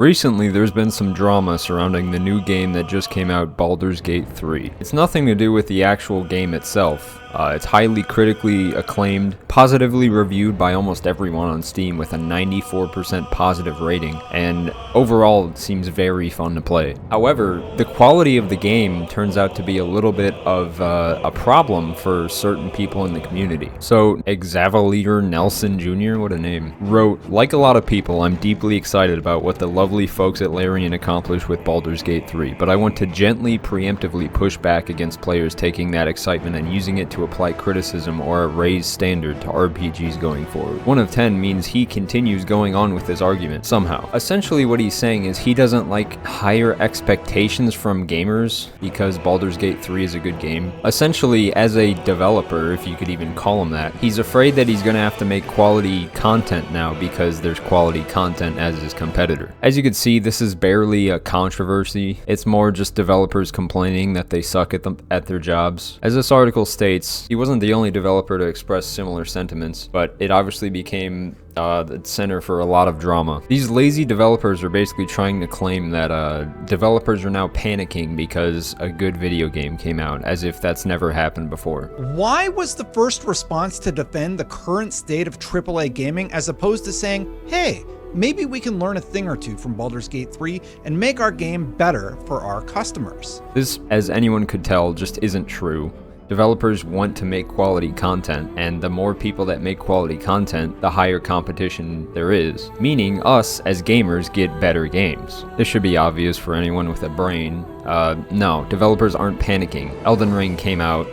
Recently, there's been some drama surrounding the new game that just came out, Baldur's Gate 3. It's nothing to do with the actual game itself. It's highly critically acclaimed, positively reviewed by almost everyone on Steam with a 94% positive rating, and overall it seems very fun to play. However, the quality of the game turns out to be a little bit of a problem for certain people in the community. So, Xavier Nelson Jr., what a name, wrote, "Like a lot of people, I'm deeply excited about what the lovely folks at Larian accomplished with Baldur's Gate 3, but I want to gently, preemptively push back against players taking that excitement and using it to apply criticism or a raised standard to RPGs going forward." 1 of 10 means he continues going on with his argument somehow. Essentially what he's saying is he doesn't like higher expectations from gamers because Baldur's Gate 3 is a good game. Essentially, as a developer, if you could even call him that, he's afraid that he's going to have to make quality content now because there's quality content as his competitor. As you can see, this is barely a controversy. It's more just developers complaining that they suck at their jobs. As this article states, he wasn't the only developer to express similar sentiments, but it obviously became the center for a lot of drama. These lazy developers are basically trying to claim that developers are now panicking because a good video game came out, as if that's never happened before. Why was the first response to defend the current state of AAA gaming as opposed to saying, hey, maybe we can learn a thing or two from Baldur's Gate 3 and make our game better for our customers? This, as anyone could tell, just isn't true. Developers want to make quality content, and the more people that make quality content, the higher competition there is, meaning us as gamers get better games. This should be obvious for anyone with a brain. No, developers aren't panicking. Elden Ring came out,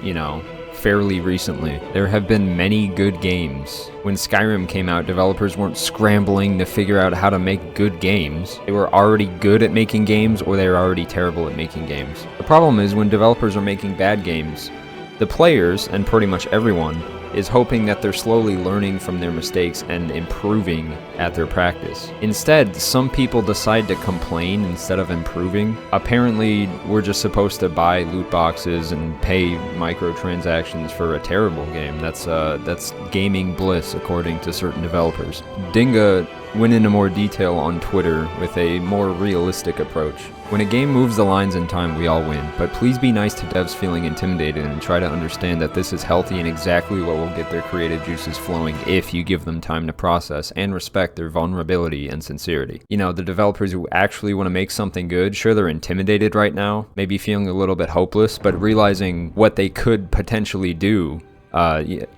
fairly recently. There have been many good games. When Skyrim came out, developers weren't scrambling to figure out how to make good games. They were already good at making games, or they were already terrible at making games. The problem is when developers are making bad games, the players, and pretty much everyone, is hoping that they're slowly learning from their mistakes and improving at their practice. Instead, some people decide to complain instead of improving. Apparently, we're just supposed to buy loot boxes and pay microtransactions for a terrible game. That's gaming bliss, according to certain developers. Dinga went into more detail on Twitter with a more realistic approach. When a game moves the lines in time, we all win, but please be nice to devs feeling intimidated and try to understand that this is healthy and exactly what will get their creative juices flowing if you give them time to process and respect their vulnerability and sincerity. The developers who actually want to make something good, sure, they're intimidated right now, maybe feeling a little bit hopeless, but realizing what they could potentially do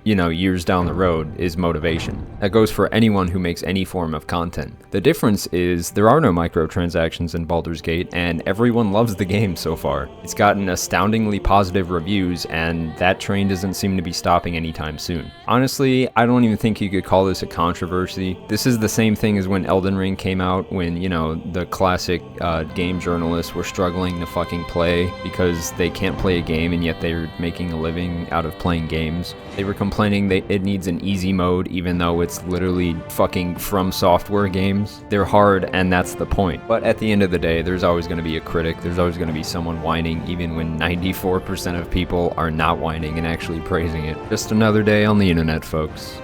years down the road is motivation. That goes for anyone who makes any form of content. The difference is there are no microtransactions in Baldur's Gate, and everyone loves the game so far. It's gotten astoundingly positive reviews, and that train doesn't seem to be stopping anytime soon. Honestly, I don't even think you could call this a controversy. This is the same thing as when Elden Ring came out, when, the classic game journalists were struggling to fucking play because they can't play a game and yet they're making a living out of playing games. They were complaining that it needs an easy mode even though it's literally fucking From Software games. They're hard, and that's the point. But at the end of the day, there's always going to be a critic. There's always going to be someone whining, even when 94% of people are not whining and actually praising it. Just another day on the internet, folks.